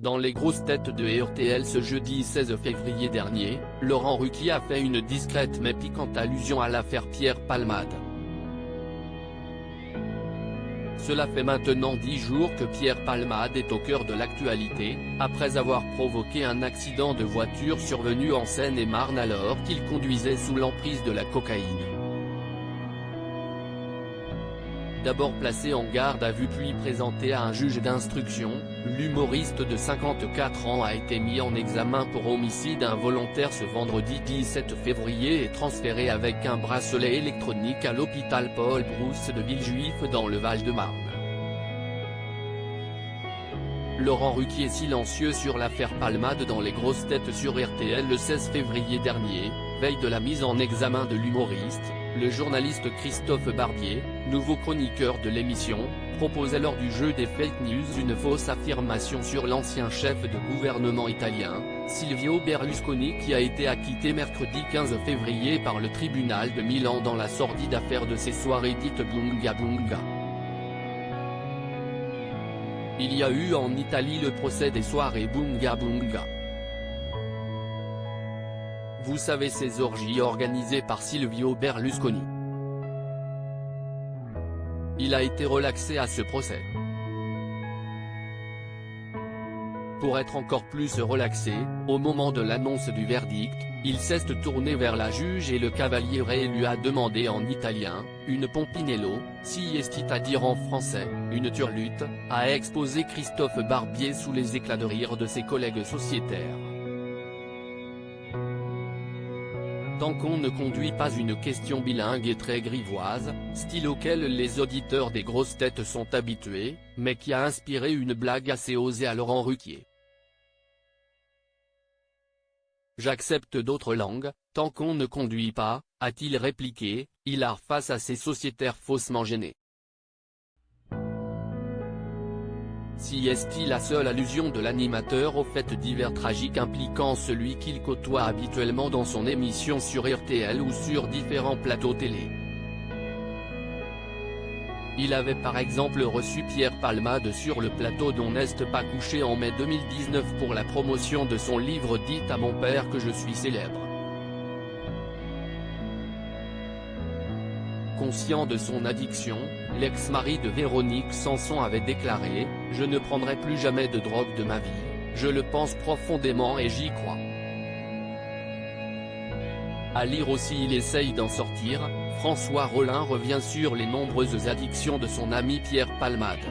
Dans les grosses têtes de RTL ce jeudi 16 février dernier, Laurent Ruquier a fait une discrète mais piquante allusion à l'affaire Pierre Palmade. Cela fait maintenant 10 jours que Pierre Palmade est au cœur de l'actualité, après avoir provoqué un accident de voiture survenu en Seine-et-Marne alors qu'il conduisait sous l'emprise de la cocaïne. D'abord placé en garde à vue puis présenté à un juge d'instruction, l'humoriste de 54 ans a été mis en examen pour homicide involontaire ce vendredi 17 février et transféré avec un bracelet électronique à l'hôpital Paul Brousse de Villejuif dans le Val-de-Marne. Laurent Ruquier silencieux sur l'affaire Palmade dans les grosses têtes sur RTL le 16 février dernier, veille de la mise en examen de l'humoriste. Le journaliste Christophe Barbier, nouveau chroniqueur de l'émission, proposait lors du jeu des fake news une fausse affirmation sur l'ancien chef de gouvernement italien, Silvio Berlusconi qui a été acquitté mercredi 15 février par le tribunal de Milan dans la sordide affaire de ses soirées dites Bunga Bunga. Il y a eu en Italie le procès des soirées Bunga Bunga. Vous savez, ces orgies organisées par Silvio Berlusconi. Il a été relaxé à ce procès. Pour être encore plus relaxé, au moment de l'annonce du verdict, il s'est tourné vers la juge et le cavaliere lui a demandé en italien, une pompinello, si est à dire en français, une turlute, a exposé Christophe Barbier sous les éclats de rire de ses collègues sociétaires. Tant qu'on ne conduit pas une question bilingue et très grivoise, style auquel les auditeurs des grosses têtes sont habitués, mais qui a inspiré une blague assez osée à Laurent Ruquier. J'accepte d'autres langues, tant qu'on ne conduit pas, a-t-il répliqué, hilar face à ses sociétaires faussement gênés. Si est-il la seule allusion de l'animateur aux faits divers tragiques impliquant celui qu'il côtoie habituellement dans son émission sur RTL ou sur différents plateaux télé. Il avait par exemple reçu Pierre Palmade sur le plateau d'On n'est pas couché en mai 2019 pour la promotion de son livre « Dites à mon père que je suis célèbre ». Conscient de son addiction, l'ex-mari de Véronique Sanson avait déclaré « Je ne prendrai plus jamais de drogue de ma vie, je le pense profondément et j'y crois ». À lire aussi Il essaye d'en sortir, François Rollin revient sur les nombreuses addictions de son ami Pierre Palmade.